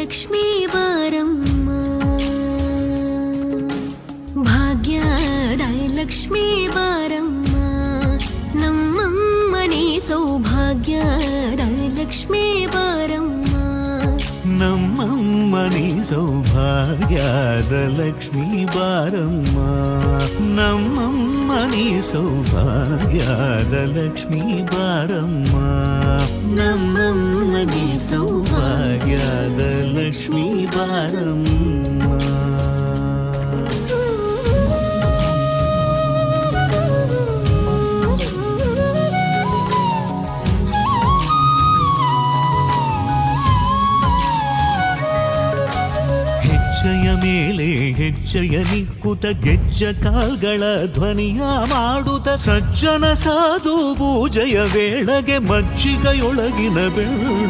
ಲಕ್ಷ್ಮೀ ಬಾರಮ್ಮ, ಭಾಗ್ಯದ ಲಕ್ಷ್ಮೀ ಬಾರಮ್ಮ, ನಮ್ಮಮ್ಮನಿ ಸೌಭಾಗ್ಯದ ಲಕ್ಷ್ಮೀ ಬಾರಮ್ಮ, ನಮ್ಮಮ್ಮನಿ ಸೌಭಾಗ್ಯದ ಲಕ್ಷ್ಮೀ ಬಾರಮ್ಮ, ನಮ್ಮಮ್ಮನಿ ಸೌಭಾಗ್ಯದ ಲಕ್ಷ್ಮೀ ಬಾರಮ್ಮ, ನಮ್ಮಮ್ಮನಿ ಸೌಭಾಗ್ಯದ ಲಕ್ಷ್ಮೀ ಬಾರಮ್ಮ. ಹೆಜ್ಜೆಯ ಮೇಲೆ ಹೆಜ್ಜೆಯ ನಿಕ್ಕುತ ಗೆಜ್ಜ ಕಾಲ್ಗಳ ಧ್ವನಿಯ ಮಾಡುತ್ತ ಸಜ್ಜನ ಸಾಧು ಪೂಜೆಯ ವೇಳೆಗೆ ಮಜ್ಜಿಗೆಯೊಳಗಿನ ಬೆಣ್ಣ